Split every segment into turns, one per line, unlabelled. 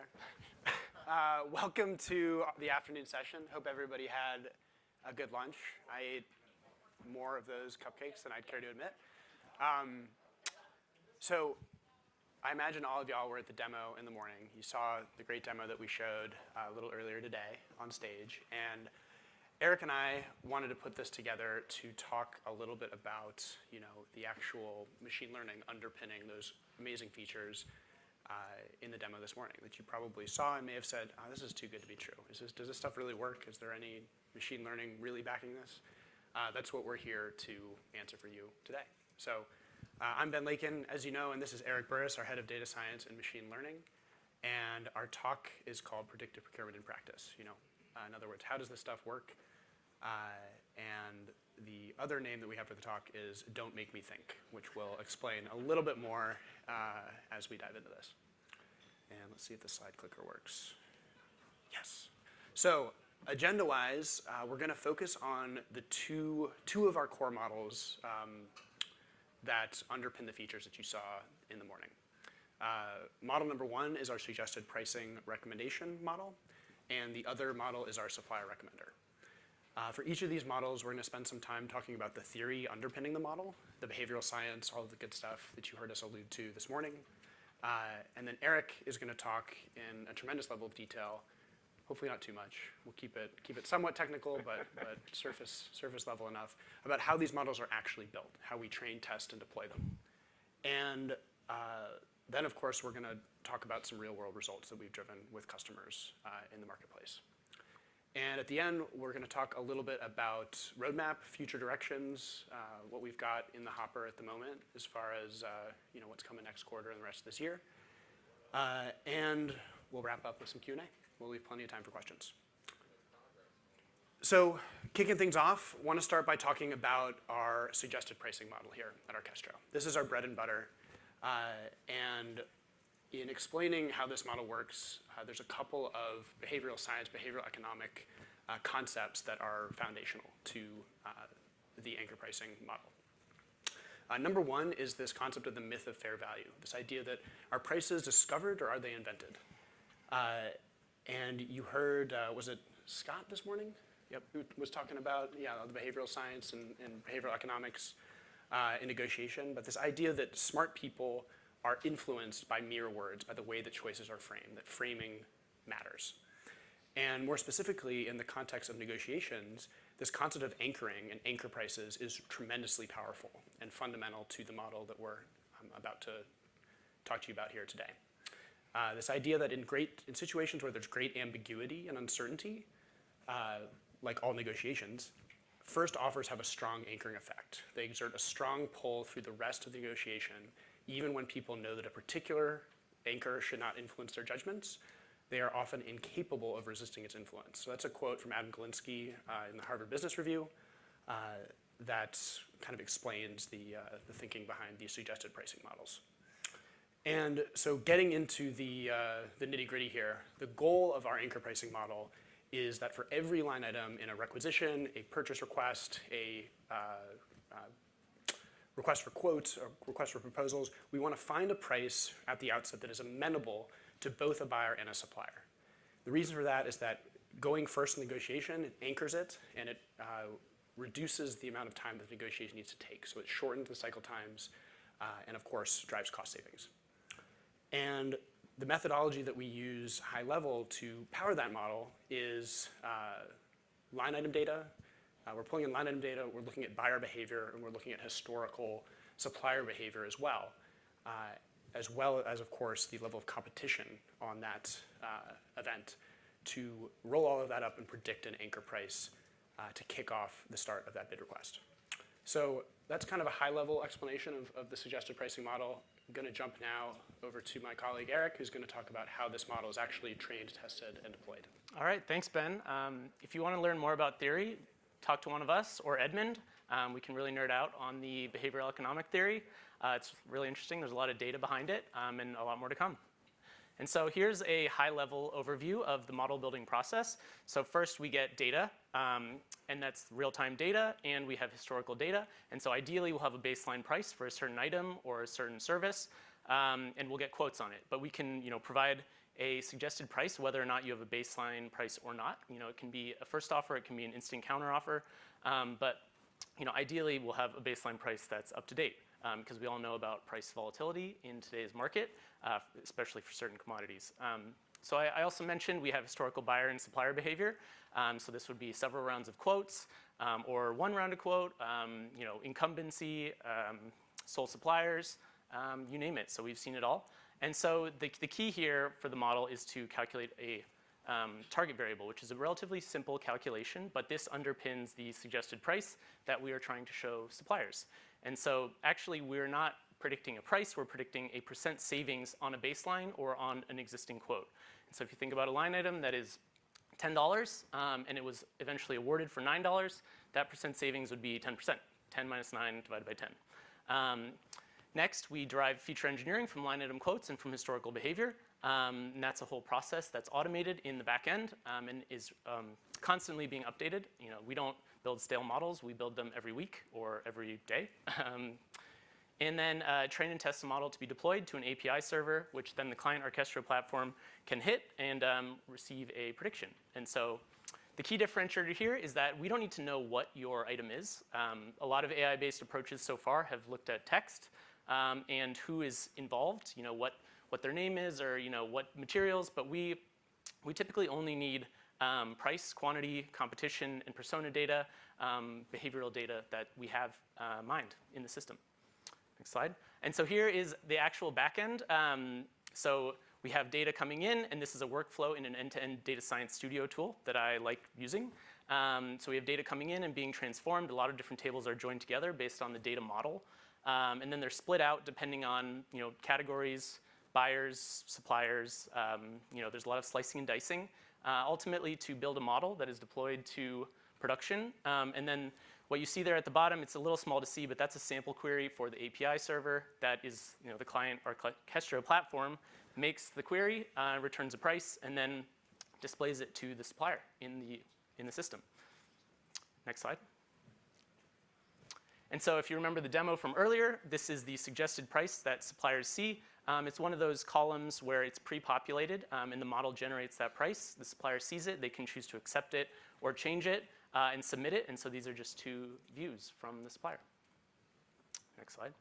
there. Welcome to the afternoon session. Hope everybody had a good lunch. I ate more of those cupcakes than I'd care to admit. So I imagine all of y'all were at the demo in the morning. You saw the great demo that we showed a little earlier today on stage. And Eric and I wanted to put this together to talk a little bit about, the actual machine learning underpinning those amazing features in the demo this morning that you probably saw and may have said, oh, this is too good to be true. Does this stuff really work? Is there any machine learning really backing this? That's what we're here to answer for you today. So I'm Ben Leiken, as you know, and this is Eric Buras, our head of data science and machine learning. And our talk is called Predictive Procurement in Practice. In other words, how does this stuff work? And the other name that we have for the talk is Don't Make Me Think, which we'll explain a little bit more as we dive into this. And let's see if the slide clicker works. Yes. So agenda-wise, we're going to focus on the two of our core models that underpin the features that you saw in the morning. Model number one is our suggested pricing recommendation model, and the other model is our supplier recommender. For each of these models, we're going to spend some time talking about the theory underpinning the model, the behavioral science, all of the good stuff that you heard us allude to this morning. And then Eric is going to talk in a tremendous level of detail, hopefully not too much. We'll keep it somewhat technical, but surface level enough, about how these models are actually built, how we train, test, and deploy them. And then, of course, we're going to talk about some real-world results that we've driven with customers in the marketplace. And at the end, we're going to talk a little bit about roadmap, future directions, what we've got in the hopper at the moment as far as what's coming next quarter and the rest of this year. And we'll wrap up with some Q&A. We'll leave plenty of time for questions. So kicking things off, I want to start by talking about our suggested pricing model here at Arkestro. This is our bread and butter. And in explaining how this model works, there's a couple of behavioral science, behavioral economic concepts that are foundational to the anchor pricing model. Number one is this concept of the myth of fair value, this idea that are prices discovered or are they invented? And you heard, was it Scott this morning? Yep, who was talking about the behavioral science and behavioral economics in negotiation, but this idea that smart people are influenced by mere words, by the way that choices are framed, that framing matters. And more specifically, in the context of negotiations, this concept of anchoring and anchor prices is tremendously powerful and fundamental to the model that we're about to talk to you about here today. This idea that in situations where there's great ambiguity and uncertainty, like all negotiations, first offers have a strong anchoring effect. They exert a strong pull through the rest of the negotiation. Even when people know that a particular anchor should not influence their judgments, they are often incapable of resisting its influence. So that's a quote from Adam Galinsky in the Harvard Business Review that kind of explains the thinking behind these suggested pricing models. And so getting into the nitty-gritty here, the goal of our anchor pricing model is that for every line item in a requisition, a purchase request, a request for quotes, or request for proposals, we want to find a price at the outset that is amenable to both a buyer and a supplier. The reason for that is that going first in negotiation, it anchors it, and it reduces the amount of time that the negotiation needs to take. So it shortens the cycle times, and of course, drives cost savings. And the methodology that we use high level to power that model is line item data. We're pulling in line item data, we're looking at buyer behavior, and we're looking at historical supplier behavior as well as, of course, the level of competition on that event to roll all of that up and predict an anchor price to kick off the start of that bid request. So that's kind of a high-level explanation of the suggested pricing model. I'm going to jump now over to my colleague Eric, who's going to talk about how this model is actually trained, tested, and deployed.
All right, thanks, Ben. If you want to learn more about theory, talk to one of us or Edmund. We can really nerd out on the behavioral economic theory. It's really interesting. There's a lot of data behind it and a lot more to come. And so here's a high-level overview of the model building process. So first we get data, and that's real-time data, and we have historical data. And so ideally we'll have a baseline price for a certain item or a certain service, and we'll get quotes on it. But we can provide a suggested price, whether or not you have a baseline price or not. It can be a first offer, it can be an instant counter offer, but ideally we'll have a baseline price that's up to date, because we all know about price volatility in today's market, especially for certain commodities. So I also mentioned we have historical buyer and supplier behavior. So this would be several rounds of quotes, or one round of quote, incumbency, sole suppliers, you name it. So we've seen it all. And so the key here for the model is to calculate a target variable, which is a relatively simple calculation, but this underpins the suggested price that we are trying to show suppliers. And so actually we're not predicting a price, we're predicting a % savings on a baseline or on an existing quote. And so if you think about a line item that is $10 and it was eventually awarded for $9, that % savings would be 10%. 10 minus 9 divided by 10. Next, we derive feature engineering from line item quotes and from historical behavior. And that's a whole process that's automated in the back end and is constantly being updated. We don't build stale models, we build them every week or every day. And then train and test the model to be deployed to an API server, which then the client Arkestro platform can hit and receive a prediction. And so the key differentiator here is that we don't need to know what your item is. A lot of AI-based approaches so far have looked at text and who is involved, what their name is, or what materials, but we typically only need price, quantity, competition, and persona data, behavioral data that we have mined in the system. Next slide. And so here is the actual backend. So we have data coming in, and this is a workflow in an end-to-end data science studio tool that I like using. So we have data coming in and being transformed. A lot of different tables are joined together based on the data model. And then they're split out depending on categories, buyers, suppliers. There's a lot of slicing and dicing, ultimately to build a model that is deployed to production. And then what you see there at the bottom, it's a little small to see, but that's a sample query for the API server. That is the client or Arkestro platform makes the query, returns a price, and then displays it to the supplier in the system. Next slide. And so if you remember the demo from earlier, this is the suggested price that suppliers see. It's one of those columns where it's pre-populated and the model generates that price. The supplier sees it, they can choose to accept it or change it and submit it. And so these are just two views from the supplier. Next slide.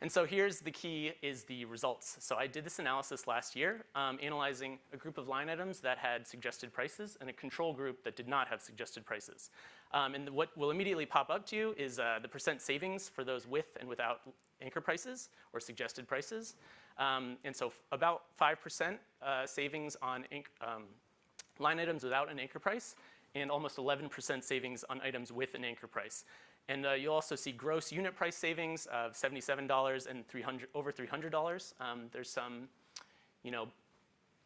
And so here's the key, is the results. So I did this analysis last year, analyzing a group of line items that had suggested prices and a control group that did not have suggested prices. And what will immediately pop up to you is the % savings for those with and without anchor prices or suggested prices. And so about 5% savings on line items without an anchor price, and almost 11% savings on items with an anchor price. And you'll also see gross unit price savings of $77 and over $300. There's some,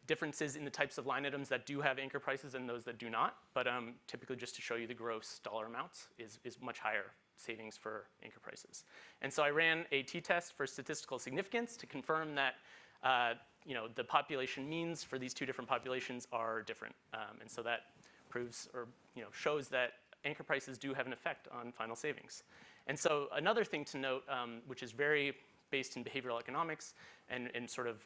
differences in the types of line items that do have anchor prices and those that do not. But typically, just to show you the gross dollar amounts is much higher savings for anchor prices. And so I ran a t-test for statistical significance to confirm that the population means for these two different populations are different. And so that proves or shows that anchor prices do have an effect on final savings. And so another thing to note, which is very based in behavioral economics and sort of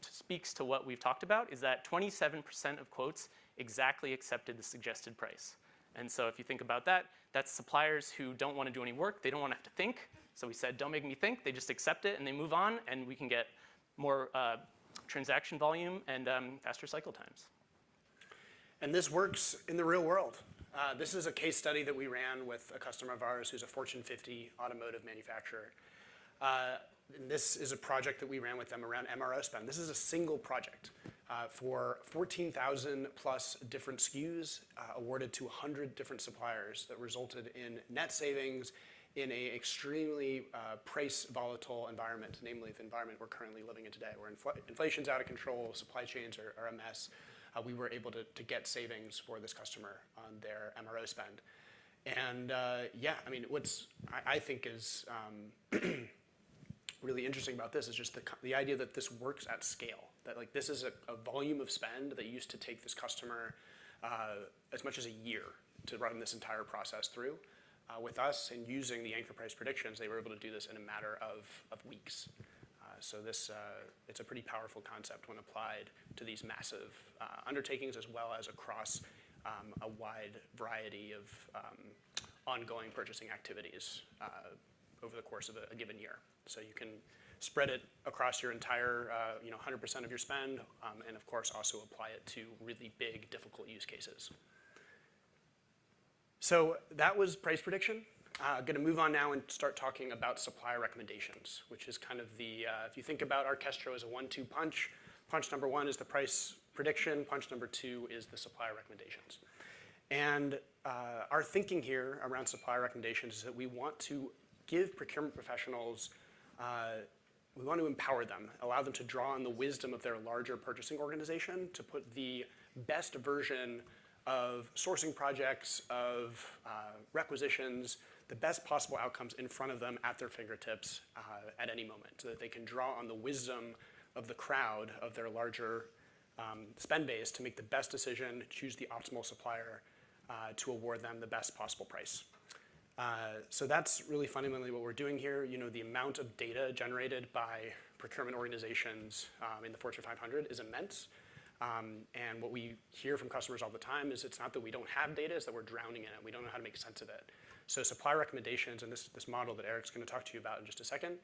speaks to what we've talked about, is that 27% of quotes exactly accepted the suggested price. And so if you think about that, that's suppliers who don't want to do any work. They don't want to have to think. So we said, don't make me think. They just accept it and they move on, and we can get more transaction volume and faster cycle times.
And this works in the real world. This is a case study that we ran with a customer of ours who's a Fortune 50 automotive manufacturer. And this is a project that we ran with them around MRO spend. This is a single project for 14,000 plus different SKUs awarded to 100 different suppliers that resulted in net savings in an extremely price volatile environment, namely the environment we're currently living in today, where inflation's out of control, supply chains are a mess. We were able to get savings for this customer on their MRO spend. And yeah, I mean, I think is really interesting about this is just the idea that this works at scale. That like this is a volume of spend that used to take this customer as much as a year to run this entire process through. With us and using the anchor price predictions, they were able to do this in a matter of weeks. So it's a pretty powerful concept when applied to these massive undertakings as well as across a wide variety of ongoing purchasing activities over the course of a given year. So you can spread it across your entire 100% of your spend, and of course also apply it to really big, difficult use cases. So that was price prediction. I'm going to move on now and start talking about supplier recommendations, which is kind of the, if you think about Arkestro as a 1-2 punch, punch number 1 is the price prediction, punch number 2 is the supplier recommendations. And our thinking here around supplier recommendations is that we want to give procurement professionals, we want to empower them, allow them to draw on the wisdom of their larger purchasing organization to put the best version of sourcing projects, of requisitions, the best possible outcomes in front of them at their fingertips at any moment, so that they can draw on the wisdom of the crowd of their larger spend base to make the best decision, choose the optimal supplier to award them the best possible price. So that's really fundamentally what we're doing here. You know, the amount of data generated by procurement organizations in the Fortune 500 is immense. And what we hear from customers all the time is it's not that we don't have data, it's that we're drowning in it. We don't know how to make sense of it. So supplier recommendations and this model that Eric's going to talk to you about in just a second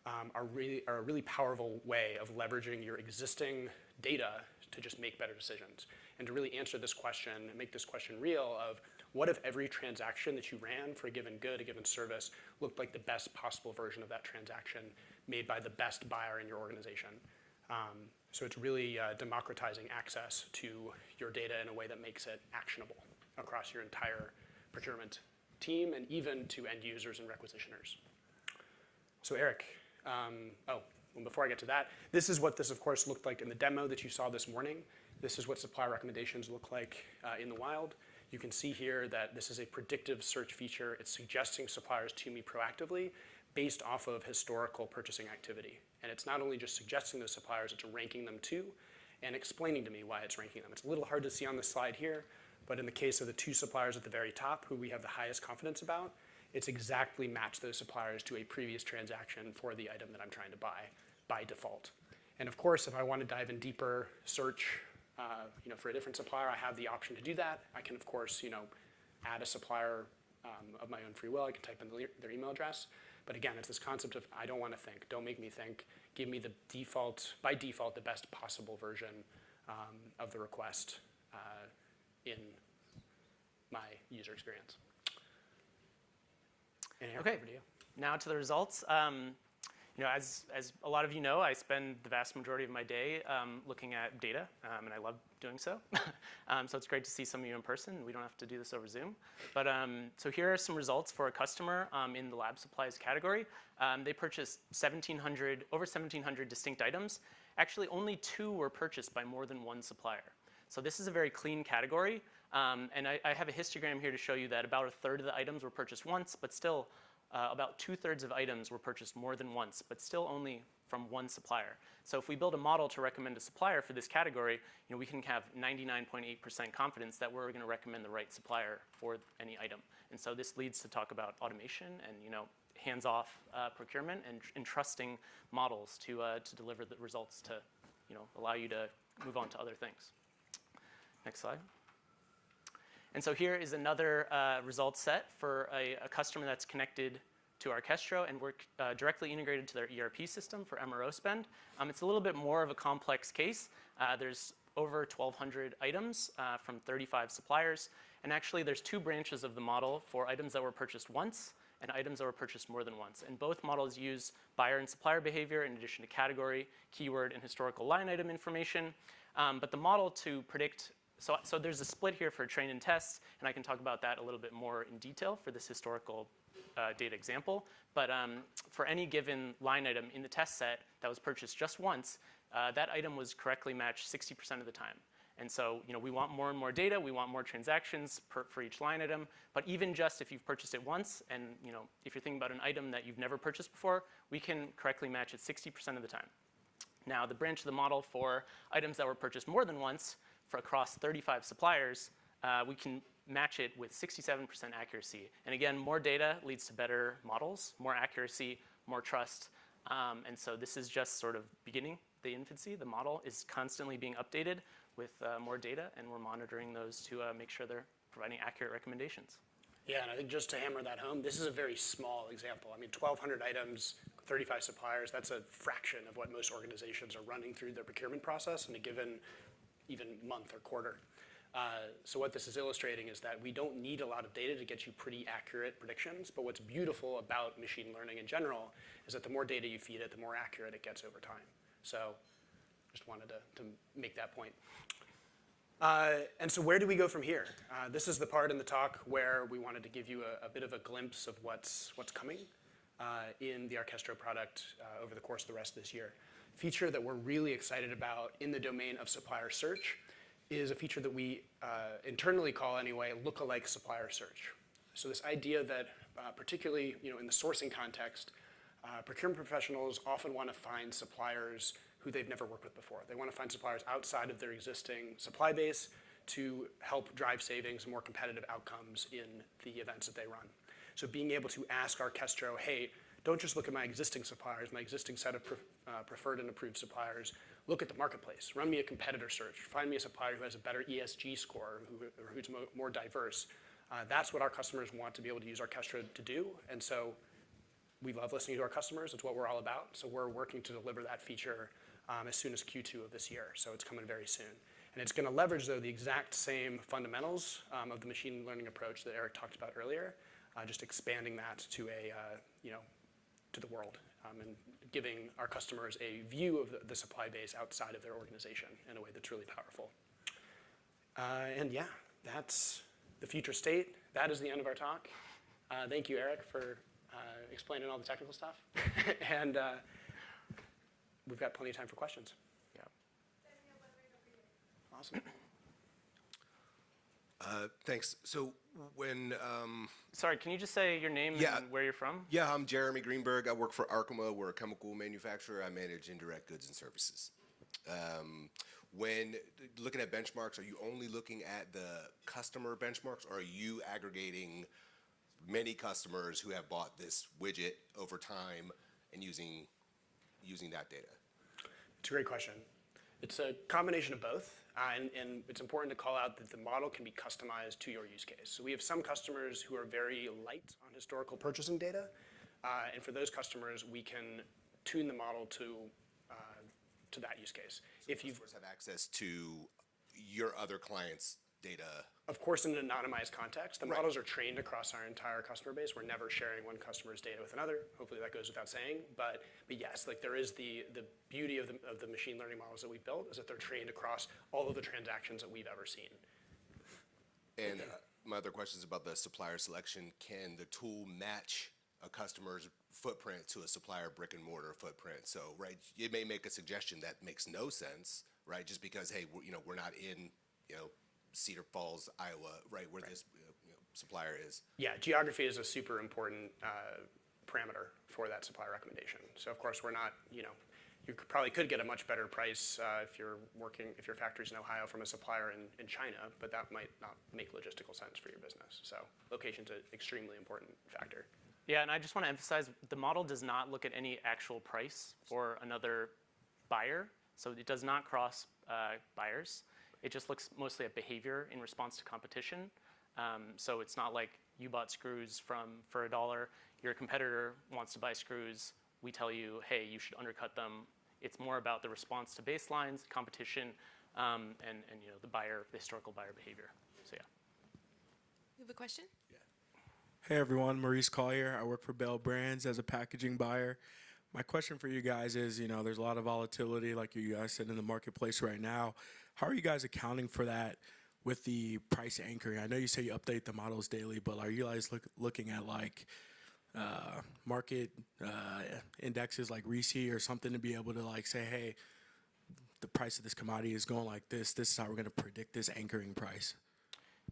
are a really powerful way of leveraging your existing data to just make better decisions and to really answer this question and make this question real of what if every transaction that you ran for a given good, a given service, looked like the best possible version of that transaction made by the best buyer in your organization. So it's really democratizing access to your data in a way that makes it actionable across your entire procurement team and even to end users and requisitioners. So Eric, well, before I get to that, this is what this, of course, looked like in the demo that you saw this morning. This is what supplier recommendations look like in the wild. You can see here that this is a predictive search feature. It's suggesting suppliers to me proactively based off of historical purchasing activity. And it's not only just suggesting those suppliers, it's ranking them too and explaining to me why it's ranking them. It's a little hard to see on the slide here, but in the case of the 2 suppliers at the very top who we have the highest confidence about, it's exactly matched those suppliers to a previous transaction for the item that I'm trying to buy by default. And of course, if I want to dive in deeper, search for a different supplier, I have the option to do that. I can, of course, add a supplier of my own free will. I can type in their email address. But again, it's this concept of I don't want to think. Don't make me think. Give me the default, by default, the best possible version of the request in my user experience.
Okay, now to the results. As a lot of you know, I spend the vast majority of my day looking at data, and I love doing so. So it's great to see some of you in person. We don't have to do this over Zoom. But so here are some results for a customer in the lab supplies category. They purchased over 1,700 distinct items. Actually, only 2 were purchased by more than 1 supplier. So this is a very clean category. And I have a histogram here to show you that about 1/3 of the items were purchased once, but still about 2/3 of items were purchased more than once, but still only from 1 supplier. So if we build a model to recommend a supplier for this category, we can have 99.8% confidence that we're going to recommend the right supplier for any item. And so this leads to talk about automation and hands-off procurement and trusting models to deliver the results to allow you to move on to other things. Next slide. And so here is another result set for a customer that's connected to Arkestro and we're directly integrated to their ERP system for MRO spend. It's a little bit more of a complex case. There's over 1,200 items from 35 suppliers. And actually, there's 2 branches of the model for items that were purchased once and items that were purchased more than once. And both models use buyer and supplier behavior in addition to category, keyword, and historical line item information. But the model to predict So there's a split here for train and test, and I can talk about that a little bit more in detail for this historical data example. But for any given line item in the test set that was purchased just once, that item was correctly matched 60% of the time. And so we want more and more data. We want more transactions for each line item. But even just if you've purchased it once, and if you're thinking about an item that you've never purchased before, we can correctly match it 60% of the time. Now, the branch of the model for items that were purchased more than once, for across 35 suppliers, we can match it with 67% accuracy. And again, more data leads to better models, more accuracy, more trust, And so this is just sort of beginning the infancy. The model is constantly being updated with more data, and we're monitoring those to make sure they're providing accurate recommendations.
Yeah, and I think just to hammer that home, this is a very small example. I mean, 1,200 items, 35 suppliers, that's a fraction of what most organizations are running through their procurement process in a given even month or quarter. So what this is illustrating is that we don't need a lot of data to get you pretty accurate predictions, but what's beautiful about machine learning in general is that the more data you feed it, the more accurate it gets over time. So just wanted to make that point. And so where do we go from here? This is the part in the talk where we wanted to give you a bit of a glimpse of what's coming in the Arkestro product over the course of the rest of this year. Feature that we're really excited about in the domain of supplier search is a feature that we internally call anyway lookalike supplier search. So this idea that particularly in the sourcing context, procurement professionals often want to find suppliers who they've never worked with before. They want to find suppliers outside of their existing supply base to help drive savings and more competitive outcomes in the events that they run. So being able to ask Arkestro, hey, don't just look at my existing suppliers, my existing set of preferred and approved suppliers. Look at the marketplace. Run me a competitor search. Find me a supplier who has a better ESG score, or who's more diverse. That's what our customers want to be able to use Arkestro to do. And so we love listening to our customers. It's what we're all about. So we're working to deliver that feature as soon as Q2 of this year. So it's coming very soon. And it's going to leverage, though, the exact same fundamentals of the machine learning approach that Eric talked about earlier, just expanding that to to the world and giving our customers a view of the supply base outside of their organization in a way that's really powerful. And yeah, that's the future state. That is the end of our talk. Thank you, Eric, for explaining all the technical stuff. And we've got plenty of time for questions.
Yeah.
Awesome.
Thanks. So when
Sorry, can you just say your name and where you're from?
Yeah, I'm Jeremy Greenberg. I work for Arkema. We're a chemical manufacturer. I manage indirect goods and services. When looking at benchmarks, are you only looking at the customer benchmarks, or are you aggregating many customers who have bought this widget over time and using that data?
It's a great question. It's a combination of both, and it's important to call out that the model can be customized to your use case. So we have some customers who are very light on historical purchasing data, and for those customers, we can tune the model to that use case.
So if you have access to your other clients' data.
Of course, in an anonymized context, the
Right.
models are trained across our entire customer base. We're never sharing one customer's data with another. Hopefully that goes without saying. But yes, like there is the beauty of the machine learning models that we built is that they're trained across all of the transactions that we've ever seen.
And my other question is about the supplier selection. Can the tool match a customer's footprint to a supplier brick and mortar footprint? So, right, it may make a suggestion that makes no sense, right? Just because, hey, we're not in, Cedar Falls, Iowa, right, where this supplier is.
Yeah, geography is a super important parameter for that supplier recommendation. So of course we're not, you probably could get a much better price if your factory's in Ohio from a supplier in China, but that might not make logistical sense for your business. So location's an extremely important factor.
Yeah, and I just want to emphasize the model does not look at any actual price for another buyer. So it does not cross buyers. It just looks mostly at behavior in response to competition. So it's not like you bought screws for $1, your competitor wants to buy screws, we tell you, hey, you should undercut them. It's more about the response to baselines, competition, and the historical buyer behavior. So yeah.
You have a question?
Hey everyone, Maurice Collier. I work for Bell Brands as a packaging buyer. My question for you guys is, there's a lot of volatility, like you guys said, in the marketplace right now. How are you guys accounting for that with the price anchoring? I know you say you update the models daily, but are you guys looking at like market indexes like RISI or something to be able to like say, hey, the price of this commodity is going like this. This is how we're going to predict this anchoring price.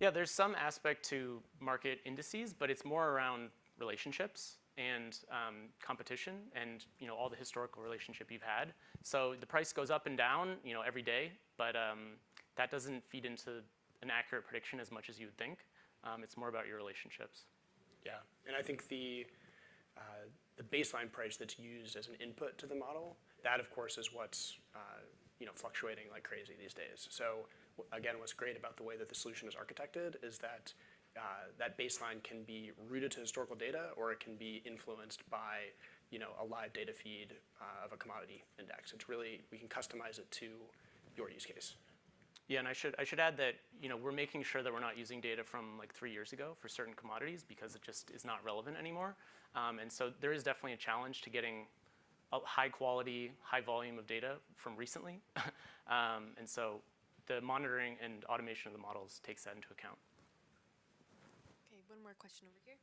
Yeah, there's some aspect to market indices, but it's more around relationships and competition and all the historical relationship you've had. So the price goes up and down every day, but that doesn't feed into an accurate prediction as much as you would think. It's more about your relationships.
Yeah, and I think the the baseline price that's used as an input to the model, that of course is what's fluctuating like crazy these days. So again, what's great about the way that the solution is architected is that that baseline can be rooted to historical data, or it can be influenced by a live data feed of a commodity index. It's really, we can customize it to your use case.
Yeah, and I should add that we're making sure that we're not using data from like 3 years ago for certain commodities, because it just is not relevant anymore. And so there is definitely a challenge to getting a high quality, high volume of data from recently. And so the monitoring and automation of the models takes that into account.
Okay, one more question over here.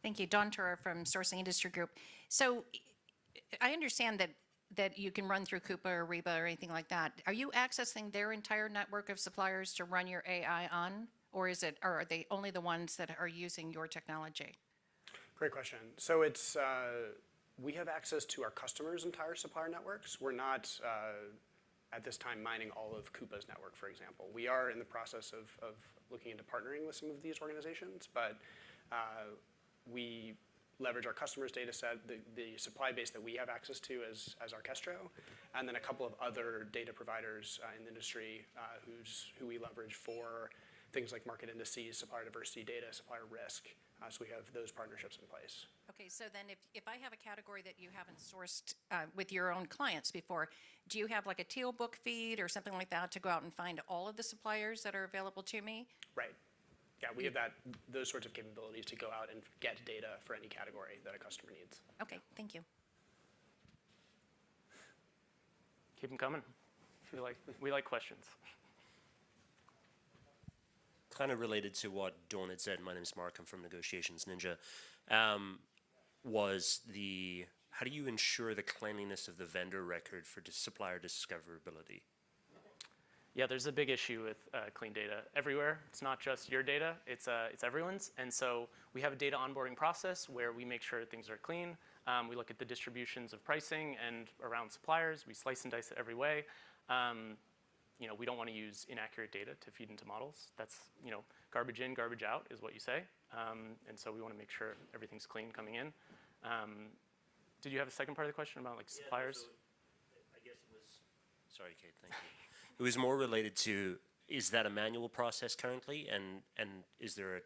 Thank you. Dawn Turer from Sourcing Industry Group. So I understand that you can run through Coupa or Reba or anything like that. Are you accessing their entire network of suppliers to run your AI on? Or are they only the ones that are using your technology?
Great question. So it's, we have access to our customers' entire supplier networks. We're not, at this time, mining all of Coupa's network, for example. We are in the process of looking into partnering with some of these organizations, but we leverage our customers' data set, the supply base that we have access to as Arkestro, and then a couple of other data providers in the industry who we leverage for things like market indices, supplier diversity data, supplier risk. So we have those partnerships in place.
Okay, so then if I have a category that you haven't sourced with your own clients before, do you have like a teal book feed or something like that to go out and find all of the suppliers that are available to me?
Right. Yeah, we have those sorts of capabilities to go out and get data for any category that a customer needs.
Okay, thank you.
Keep them coming. We like questions.
Kind of related to what Dawn had said, my name is Mark, I'm from Negotiations Ninja, how do you ensure the cleanliness of the vendor record for supplier discoverability?
Yeah, there's a big issue with clean data everywhere. It's not just your data, it's everyone's. And so we have a data onboarding process where we make sure things are clean. We look at the distributions of pricing and around suppliers. We slice and dice it every way. We don't want to use inaccurate data to feed into models. That's, garbage in, garbage out is what you say. And so we want to make sure everything's clean coming in. Did you have a second part of the question about like suppliers?
So I guess it was, sorry, Kate, thank you. It was more related to, is that a manual process currently? And is there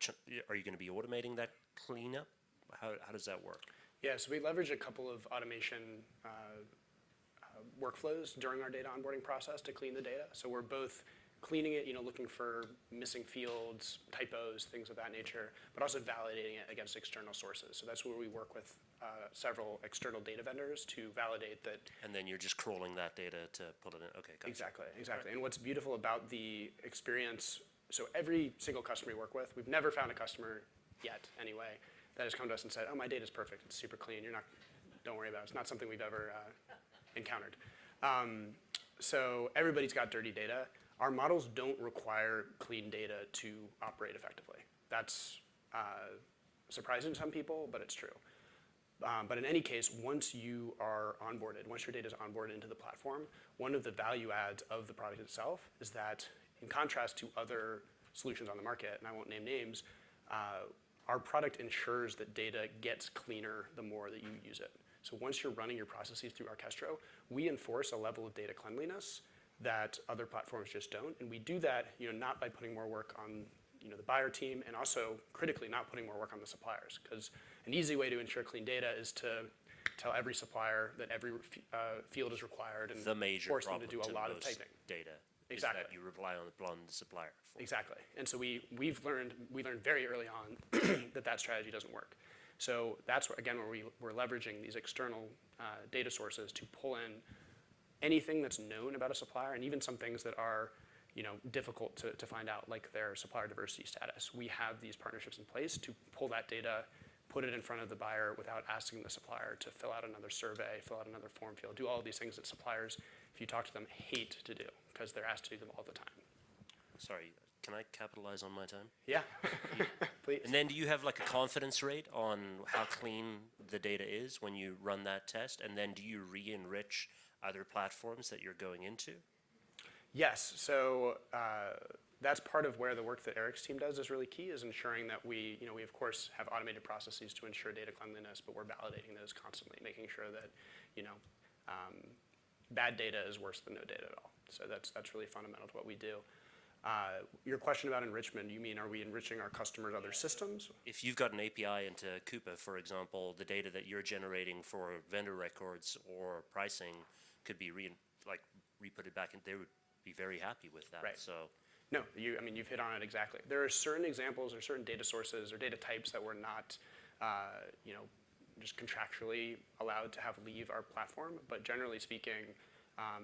are you going to be automating that cleanup? How does that work?
Yeah, so we leverage a couple of automation workflows during our data onboarding process to clean the data. So we're both cleaning it, looking for missing fields, typos, things of that nature, but also validating it against external sources. So that's where we work with several external data vendors to validate that.
And then you're just crawling that data to pull it in. Okay, gotcha.
Exactly. And what's beautiful about the experience, so every single customer we work with, we've never found a customer yet anyway, that has come to us and said, oh, my data's perfect, it's super clean, don't worry about it. It's not something we've ever encountered. So everybody's got dirty data. Our models don't require clean data to operate effectively. That's surprising to some people, but it's true. But in any case, once you are onboarded, once your data is onboarded into the platform, one of the value adds of the product itself is that, in contrast to other solutions on the market, and I won't name names, our product ensures that data gets cleaner the more that you use it. So once you're running your processes through Arkestro, we enforce a level of data cleanliness that other platforms just don't. And we do that not by putting more work on the buyer team, and also critically not putting more work on the suppliers. Because an easy way to ensure clean data is to tell every supplier that every field is required and
the major
force them to do a lot of
most
typing.
Data
Exactly.
is that you rely on the supplier for.
Exactly. And so we learned very early on that strategy doesn't work. So that's again where we're leveraging these external data sources to pull in anything that's known about a supplier, and even some things that are difficult to find out, like their supplier diversity status. We have these partnerships in place to pull that data, put it in front of the buyer without asking the supplier to fill out another survey, fill out another form field, do all of these things that suppliers, if you talk to them, hate to do because they're asked to do them all the time.
Sorry, can I capitalize on my time?
Yeah, please.
And then do you have like a confidence rate on how clean the data is when you run that test? And then do you re-enrich other platforms that you're going into?
Yes, so that's part of where the work that Eric's team does is really key, is ensuring that we of course have automated processes to ensure data cleanliness, but we're validating those constantly, making sure that, bad data is worse than no data at all. So that's really fundamental to what we do. Your question about enrichment, you mean are we enriching our customers' other systems?
If you've got an API into Coupa, for example, the data that you're generating for vendor records or pricing could be re-put back in. They would be very happy with that.
Right.
So.
No, you've hit on it exactly. There are certain examples or certain data sources or data types that we're not, just contractually allowed to have leave our platform. But generally speaking,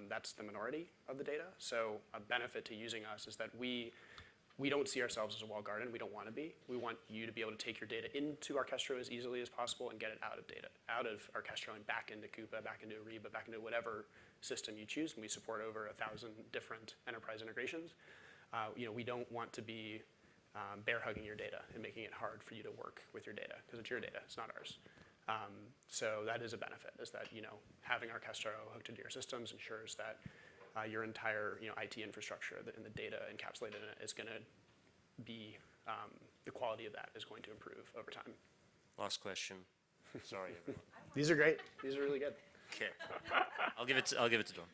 that's the minority of the data. So a benefit to using us is that we don't see ourselves as a walled garden. We don't want to be. We want you to be able to take your data into Arkestro as easily as possible and get it out of Arkestro and back into Coupa, back into Ariba, back into whatever system you choose. And we support over 1,000 different enterprise integrations. We don't want to be bear hugging your data and making it hard for you to work with your data, because it's your data, it's not ours. So that is a benefit, is that having Arkestro hooked into your systems ensures that your entire IT infrastructure and the data encapsulated in it is going to be, the quality of that is going to improve over time.
Last question. Sorry, everyone.
These are great. These are really good.
Okay. I'll give it to Don.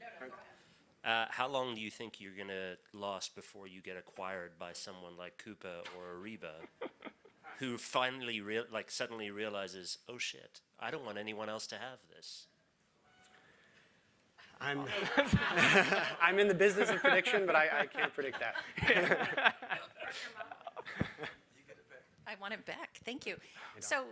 How long do you think you're going to last before you get acquired by someone like Coupa or Ariba, who finally suddenly realizes, oh shit, I don't want anyone else to have this?
I'm in the business of prediction, but I can't predict that.
I want it back. Thank you. So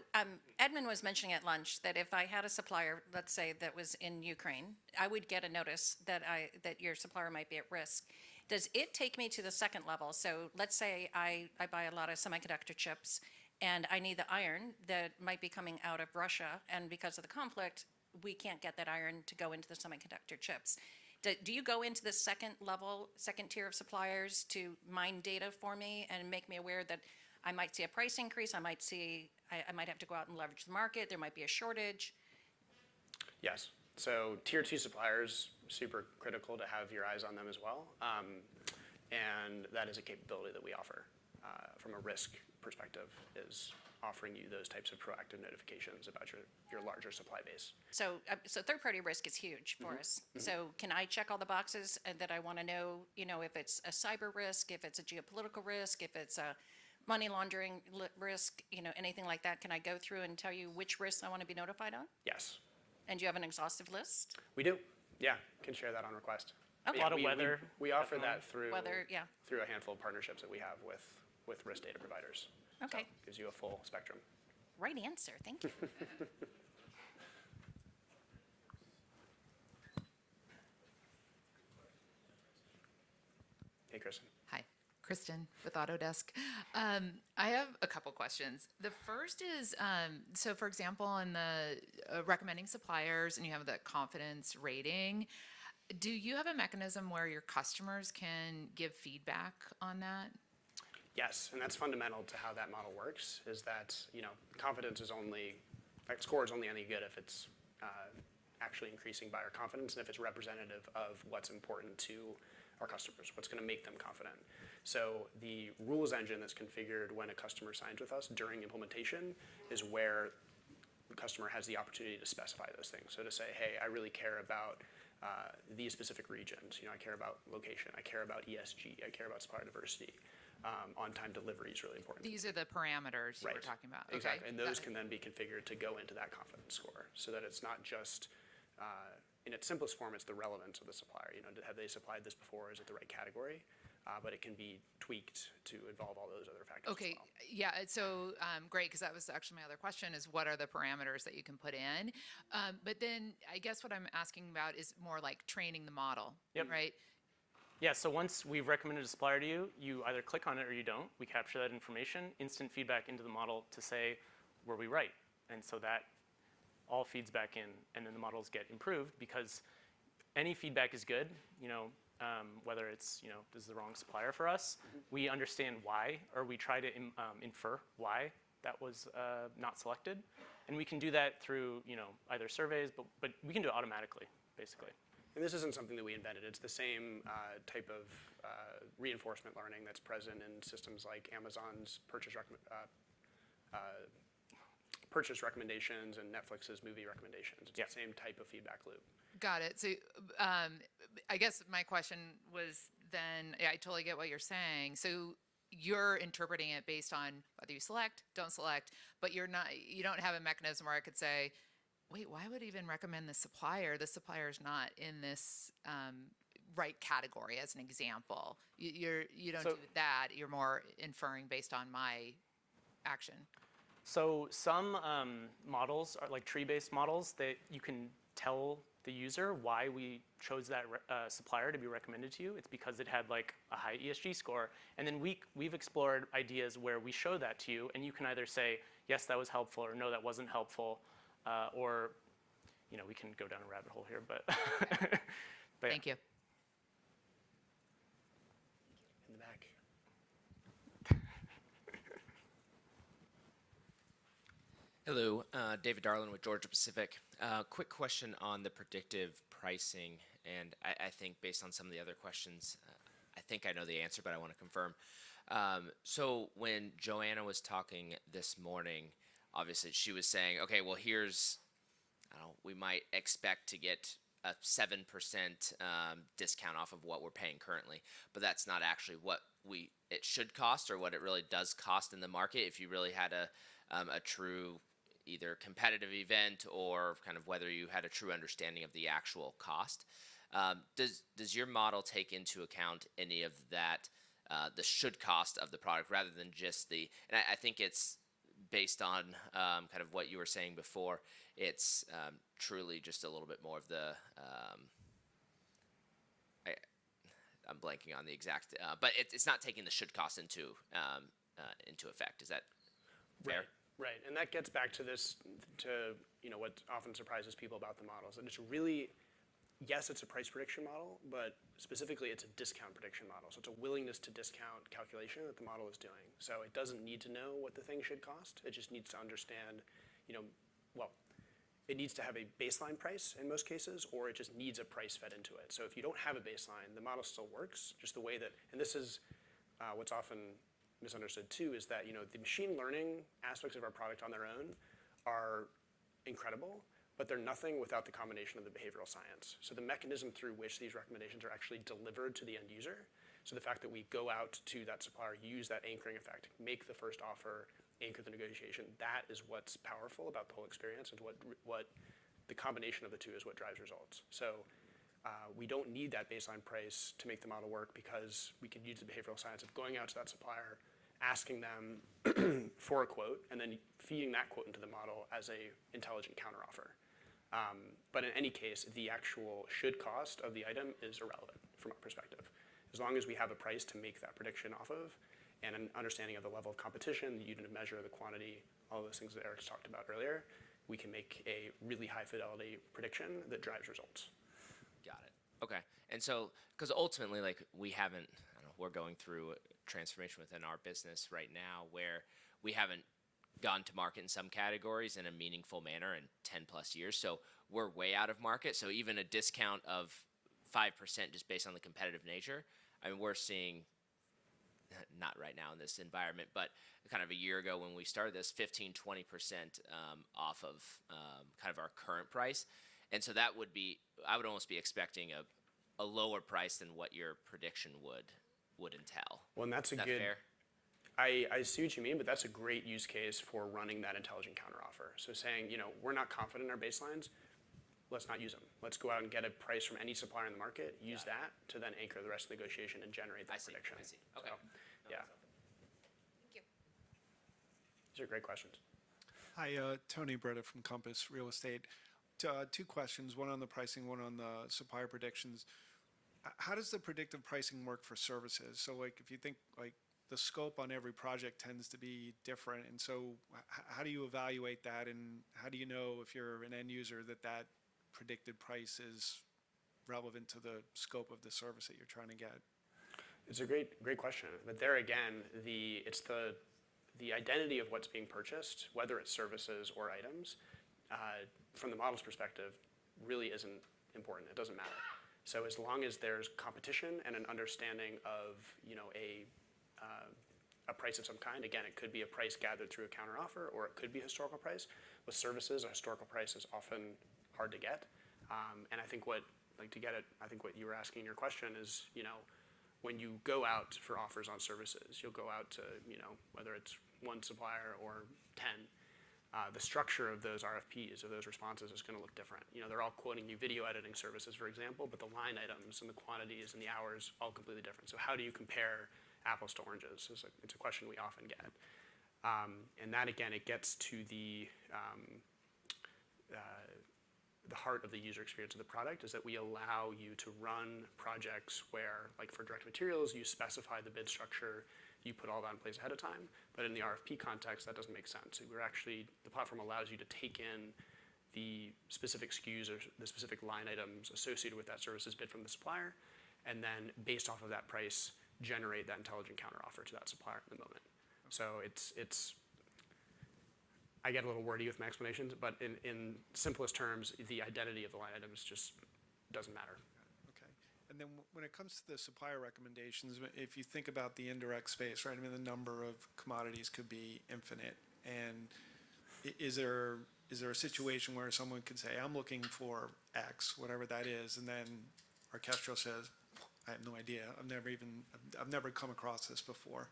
Edmund was mentioning at lunch that if I had a supplier, let's say, that was in Ukraine, I would get a notice that your supplier might be at risk. Does it take me to the second level? So let's say I buy a lot of semiconductor chips and I need the iron that might be coming out of Russia, and because of the conflict, we can't get that iron to go into the semiconductor chips. Do you go into the second tier of suppliers to mine data for me and make me aware that I might see a price increase, I might have to go out and leverage the market, there might be a shortage?
Yes. So tier 2 suppliers, super critical to have your eyes on them as well. And that is a capability that we offer from a risk perspective, is offering you those types of proactive notifications about your larger supply base.
So third-party risk is huge for us. So can I check all the boxes that I want to know, if it's a cyber risk, if it's a geopolitical risk, if it's a money laundering risk, anything like that? Can I go through and tell you which risks I want to be notified on?
Yes.
And do you have an exhaustive list?
We do. Yeah, can share that on request.
Okay.
A lot of weather.
We offer that through
Weather,
a handful of partnerships that we have with risk data providers.
Okay.
So gives you a full spectrum.
Right answer. Thank you.
Hey, Kristen.
Hi, Kristen with Autodesk. I have a couple questions. The first is, so for example, in the recommending suppliers, and you have the confidence rating, do you have a mechanism where your customers can give feedback on that?
Yes, and that's fundamental to how that model works, is that, confidence is score is only any good if it's actually increasing buyer confidence and if it's representative of what's important to our customers, what's going to make them confident. So the rules engine that's configured when a customer signs with us during implementation is where the customer has the opportunity to specify those things. So to say, hey, I really care about these specific regions. I care about location. I care about ESG. I care about supplier diversity. On-time delivery is really important.
These are the parameters you were talking about.
Exactly,
Okay.
and those can then be configured to go into that confidence score, so that it's not just, in its simplest form, it's the relevance of the supplier. Have they supplied this before? Is it the right category? But it can be tweaked to involve all those other factors
Okay,
as well.
yeah, so great, because that was actually my other question, is what are the parameters that you can put in? But then I guess what I'm asking about is more like training the model, right?
Yeah, so once we've recommended a supplier to you, you either click on it or you don't. We capture that information, instant feedback into the model to say, were we right? And so that all feeds back in, and then the models get improved, because any feedback is good, whether it's, this is the wrong supplier for us, we understand why, or we try to infer why that was not selected. And we can do that through, either surveys, but we can do it automatically, basically.
And this isn't something that we invented. It's the same type of reinforcement learning that's present in systems like Amazon's purchase recommendations and Netflix's movie recommendations. It's the same type of feedback loop.
Got it. So I guess my question was then, I totally get what you're saying. So you're interpreting it based on whether you select, don't select, but you don't have a mechanism where I could say, wait, why would I even recommend the supplier? The supplier's not in this right category, as an example. You don't do that. You're more inferring based on my action.
So some models are like tree-based models that you can tell the user why we chose that supplier to be recommended to you. It's because it had like a high ESG score. And then we've explored ideas where we show that to you, and you can either say, yes, that was helpful, or no, that wasn't helpful, or we can go down a rabbit hole here, but, but
Thank you.
In the back.
Hello, David Darlin with Georgia Pacific. Quick question on the predictive pricing, and I think based on some of the other questions, I think I know the answer, but I want to confirm. So when Joanna was talking this morning, obviously she was saying, okay, well here's, we might expect to get a 7% discount off of what we're paying currently, but that's not actually what it should cost or what it really does cost in the market if you really had a true either competitive event or kind of whether you had a true understanding of the actual cost. Does your model take into account any of that, the should cost of the product rather than just and I think it's based on kind of what you were saying before, it's truly just a little bit more of the, I'm blanking on the exact, but it's not taking the should cost into effect. Is that fair?
Right, and that gets back to what often surprises people about the models. And it's really, yes, it's a price prediction model, but specifically it's a discount prediction model. So it's a willingness to discount calculation that the model is doing. So it doesn't need to know what the thing should cost. It just needs to understand, it needs to have a baseline price in most cases, or it just needs a price fed into it. So if you don't have a baseline, the model still works, just the way that, and this is what's often misunderstood too, is that the machine learning aspects of our product on their own are incredible, but they're nothing without the combination of the behavioral science. So the mechanism through which these recommendations are actually delivered to the end user, so the fact that we go out to that supplier, use that anchoring effect, make the first offer, anchor the negotiation, that is what's powerful about the whole experience, and what the combination of the two is what drives results. So we don't need that baseline price to make the model work because we can use the behavioral science of going out to that supplier, asking them for a quote, and then feeding that quote into the model as a intelligent counteroffer. But in any case, the actual should cost of the item is irrelevant from our perspective. As long as we have a price to make that prediction off of, and an understanding of the level of competition, the unit of measure, the quantity, all those things that Eric's talked about earlier, we can make a really high fidelity prediction that drives results.
Got it. Okay. And so, because ultimately, we haven't, we're going through a transformation within our business right now where we haven't gone to market in some categories in a meaningful manner in 10 plus years. So we're way out of market. So even a discount of 5% just based on the competitive nature, we're seeing, not right now in this environment, but kind of a year ago when we started this, 15, 20% off of kind of our current price. And so that would be, I would almost be expecting a lower price than what your prediction would entail.
Well, and that's
Is that fair?
I see what you mean, but that's a great use case for running that intelligent counteroffer. So saying, we're not confident in our baselines, let's not use them. Let's go out and get a price from any supplier in the market, use that to then anchor the rest of the negotiation and generate that prediction.
I see. Okay.
So, yeah.
Thank you.
These are great questions.
Hi, Tony Breda from Compass Real Estate. Two questions, one on the pricing, one on the supplier predictions. How does the predictive pricing work for services? So if you think the scope on every project tends to be different, and so how do you evaluate that, and how do you know if you're an end user that predicted price is relevant to the scope of the service that you're trying to get?
It's a great question. But there again, it's the identity of what's being purchased, whether it's services or items, from the model's perspective, really isn't important. It doesn't matter. So as long as there's competition and an understanding of a price of some kind, again, it could be a price gathered through a counteroffer, or it could be historical price. With services, a historical price is often hard to get. And I think what you were asking in your question is, when you go out for offers on services, you'll go out to, whether it's one supplier or 10, the structure of those RFPs or those responses is going to look different. They're all quoting you video editing services, for example, but the line items and the quantities and the hours all completely different. So how do you compare apples to oranges? It's a question we often get. And that, again, it gets to the heart of the user experience of the product, is that we allow you to run projects where, like for direct materials, you specify the bid structure, you put all that in place ahead of time. But in the RFP context, that doesn't make sense. The platform allows you to take in the specific SKUs or the specific line items associated with that services bid from the supplier, and then based off of that price, generate that intelligent counteroffer to that supplier in the moment. So it's I get a little wordy with my explanations, but in simplest terms, the identity of the line items just doesn't matter.
Okay. And then when it comes to the supplier recommendations, if you think about the indirect space, right? I mean, the number of commodities could be infinite. And is there a situation where someone could say, I'm looking for X, whatever that is, and then Arkestro says, I have no idea. I've never come across this before.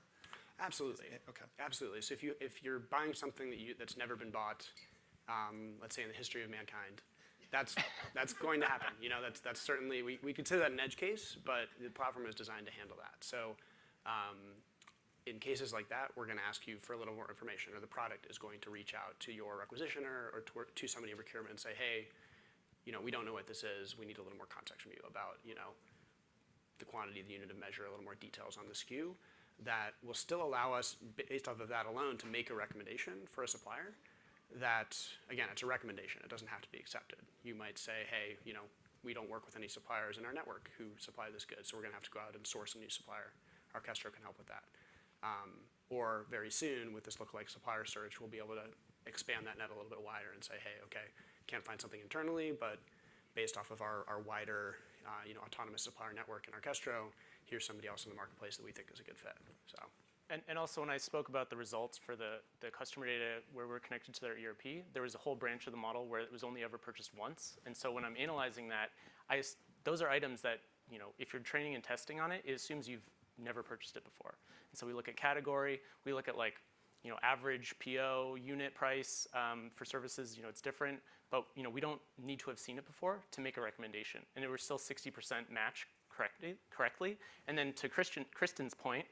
Absolutely.
Okay.
Absolutely. So if you're buying something that's never been bought, let's say in the history of mankind, that's going to happen. That's certainly, we consider that an edge case, but the platform is designed to handle that. So in cases like that, we're going to ask you for a little more information, or the product is going to reach out to your requisitioner or to somebody in procurement and say, hey, we don't know what this is. We need a little more context from you about, the quantity, the unit of measure, a little more details on the SKU. That will still allow us, based off of that alone, to make a recommendation for a supplier that, again, it's a recommendation. It doesn't have to be accepted. You might say, hey, we don't work with any suppliers in our network who supply this good, so we're going to have to go out and source a new supplier. Arkestro can help with that. Or very soon, with this lookalike supplier search, we'll be able to expand that net a little bit wider and say, hey, okay, can't find something internally, but based off of our wider autonomous supplier network in Arkestro, here's somebody else in the marketplace that we think is a good fit. So.
And also, when I spoke about the results for the customer data where we're connected to their ERP, there was a whole branch of the model where it was only ever purchased once. And so when I'm analyzing that, those are items that, if you're training and testing on it, it assumes you've never purchased it before. And so we look at category, we look at average PO, unit price for services, it's different. But we don't need to have seen it before to make a recommendation. And it was still 60% match correctly. And then to Kristen's point,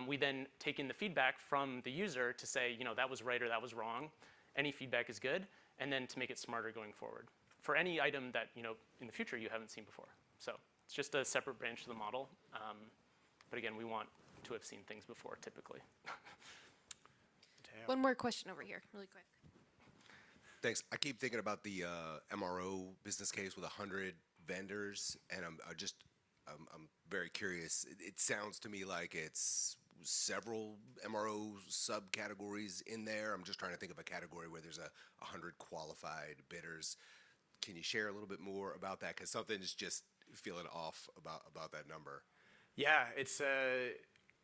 we then take in the feedback from the user to say, that was right or that was wrong. Any feedback is good. And then to make it smarter going forward for any item that, in the future you haven't seen before. So it's just a separate branch of the model. But again, we want to have seen things before typically.
One more question over here, really quick.
Thanks. I keep thinking about the MRO business case with 100 vendors, and I'm very curious. It sounds to me like it's several MRO subcategories in there. I'm just trying to think of a category where there's 100 qualified bidders. Can you share a little bit more about that? Because something's just feeling off about that number.
Yeah, it's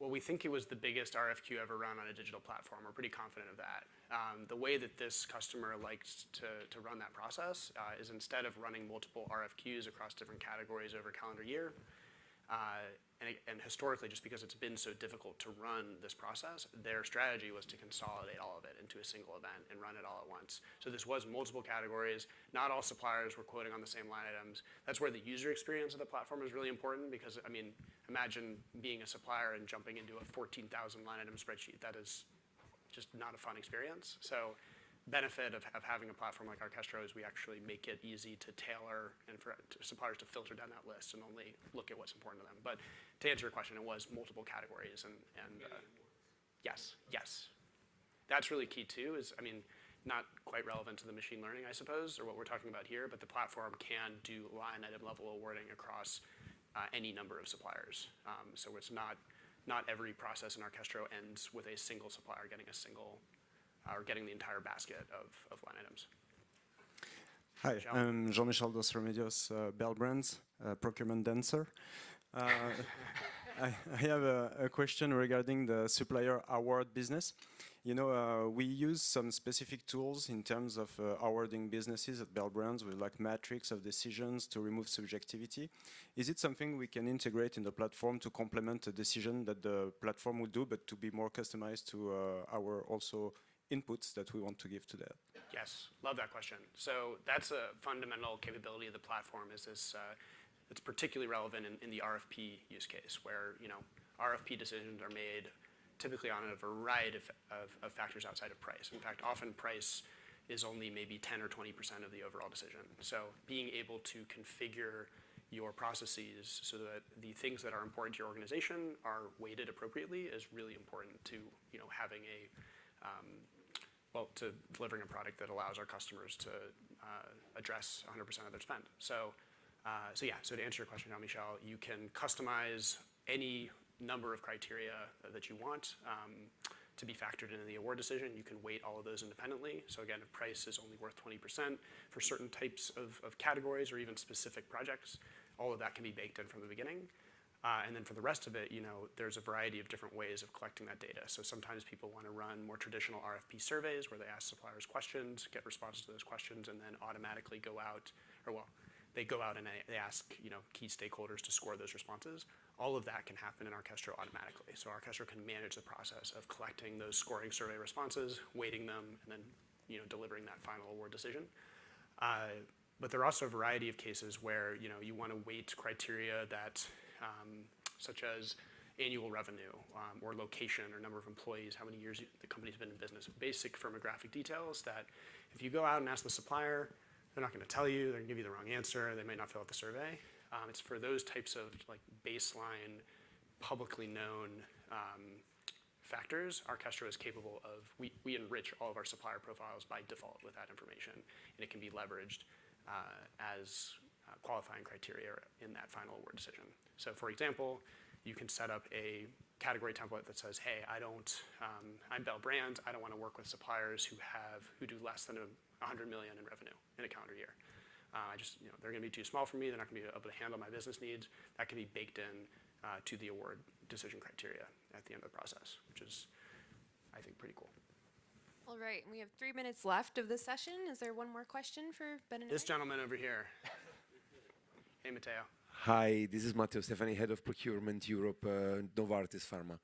well, we think it was the biggest RFQ ever run on a digital platform. We're pretty confident of that. The way that this customer likes to run that process is instead of running multiple RFQs across different categories over a calendar year, and historically, just because it's been so difficult to run this process, their strategy was to consolidate all of it into a single event and run it all at once. So this was multiple categories. Not all suppliers were quoting on the same line items. That's where the user experience of the platform is really important because, imagine being a supplier and jumping into a 14,000 line item spreadsheet. That is just not a fun experience. So benefit of having a platform like Arkestro is we actually make it easy to tailor and for suppliers to filter down that list and only look at what's important to them. But to answer your question, it was multiple categories and yes. That's really key too is, not quite relevant to the machine learning, I suppose, or what we're talking about here, but the platform can do line item level awarding across any number of suppliers. So it's not every process in Arkestro ends with a single supplier getting a single or getting the entire basket of line items.
Hi, I'm Jean-Michel dos Remedios, Bell Brands, procurement dancer. I have a question regarding the supplier award business. You know, we use some specific tools in terms of awarding businesses at Bell Brands with like matrix of decisions to remove subjectivity. Is it something we can integrate in the platform to complement a decision that the platform would do, but to be more customized to our also inputs that we want to give to that?
Yes, love that question. So that's a fundamental capability of the platform. Is this? It's particularly relevant in the RFP use case, where RFP decisions are made typically on a variety of factors outside of price. In fact, often price is only maybe 10 or 20% of the overall decision. So being able to configure your processes so that the things that are important to your organization are weighted appropriately is really important to having to delivering a product that allows our customers to address 100% of their spend. So to answer your question, Jean-Michel, you can customize any number of criteria that you want to be factored into the award decision. You can weight all of those independently. So again, if price is only worth 20% for certain types of categories or even specific projects, all of that can be baked in from the beginning. And then for the rest of it, there's a variety of different ways of collecting that data. So sometimes people want to run more traditional RFP surveys where they ask suppliers questions, get responses to those questions, and then automatically go out, they go out and they ask key stakeholders to score those responses. All of that can happen in Arkestro automatically. So Arkestro can manage the process of collecting those scoring survey responses, weighting them, and then delivering that final award decision. But there are also a variety of cases where you want to weight criteria that such as annual revenue or location or number of employees, how many years the company's been in business, basic firmographic details that if you go out and ask the supplier, they're not going to tell you, they're going to give you the wrong answer, they might not fill out the survey. It's for those types of baseline, publicly known factors, Arkestro is capable of, we enrich all of our supplier profiles by default with that information, and it can be leveraged as qualifying criteria in that final award decision. So for example, you can set up a category template that says, hey, I'm Bell Brands, I don't want to work with suppliers who do less than 100 million in revenue in a calendar year. They're going to be too small for me, they're not going to be able to handle my business needs. That can be baked in to the award decision criteria at the end of the process, which is, I think, pretty cool.
All right, we have 3 minutes left of the session. Is there one more question for Ben and
This gentleman over here. Hey, Matteo.
Hi, this is Matteo Stefani, Head of Procurement Europe, Novartis Pharma.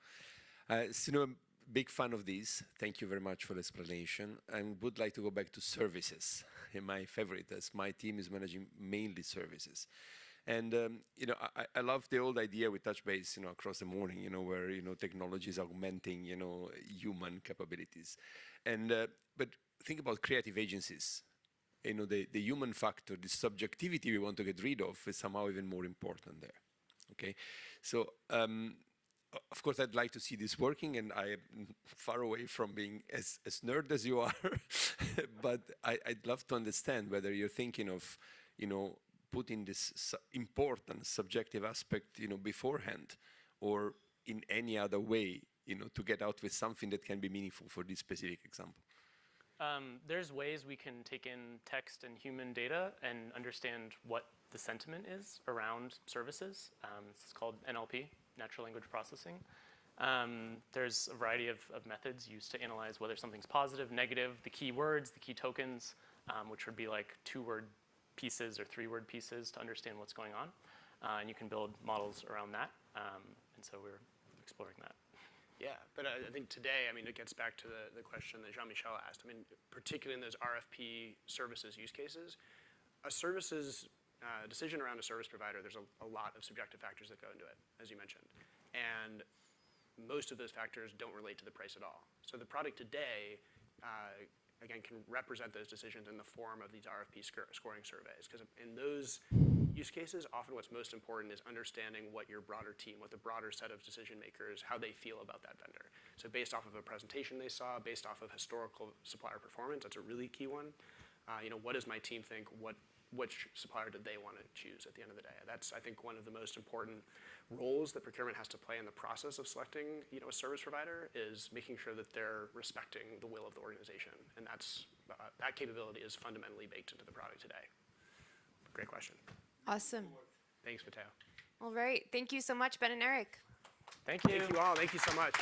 I'm a big fan of this. Thank you very much for the explanation. I would like to go back to services. My favorite, as my team is managing mainly services. And I love the old idea we touch base across the morning, where technology is augmenting human capabilities. And but think about creative agencies. The human factor, the subjectivity we want to get rid of is somehow even more important there. Okay, so of course I'd like to see this working, and I am far away from being as nerd as you are, but I'd love to understand whether you're thinking of putting this important subjective aspect beforehand, or in any other way to get out with something that can be meaningful for this specific example.
There's ways we can take in text and human data and understand what the sentiment is around services. It's called NLP, natural language processing. There's a variety of methods used to analyze whether something's positive, negative, the key words, the key tokens, which would be like 2-word pieces or 3-word pieces to understand what's going on. And you can build models around that. And so we're exploring that.
Yeah, but I think today, it gets back to the question that Jean-Michel asked. Particularly in those RFP services use cases, a services decision around a service provider, there's a lot of subjective factors that go into it, as you mentioned. And most of those factors don't relate to the price at all. So the product today, again, can represent those decisions in the form of these RFP scoring surveys. Because in those use cases, often what's most important is understanding what your broader team, what the broader set of decision makers, how they feel about that vendor. So based off of a presentation they saw, based off of historical supplier performance, that's a really key one. What does my team think? Which supplier did they want to choose at the end of the day? That's, I think, one of the most important roles that procurement has to play in the process of selecting a service provider, is making sure that they're respecting the will of the organization. And that's that capability is fundamentally baked into the product today. Great question.
Awesome.
Thanks, Mateo.
All right. Thank you so much, Ben and Eric.
Thank you.
Thank you all. Thank you so much.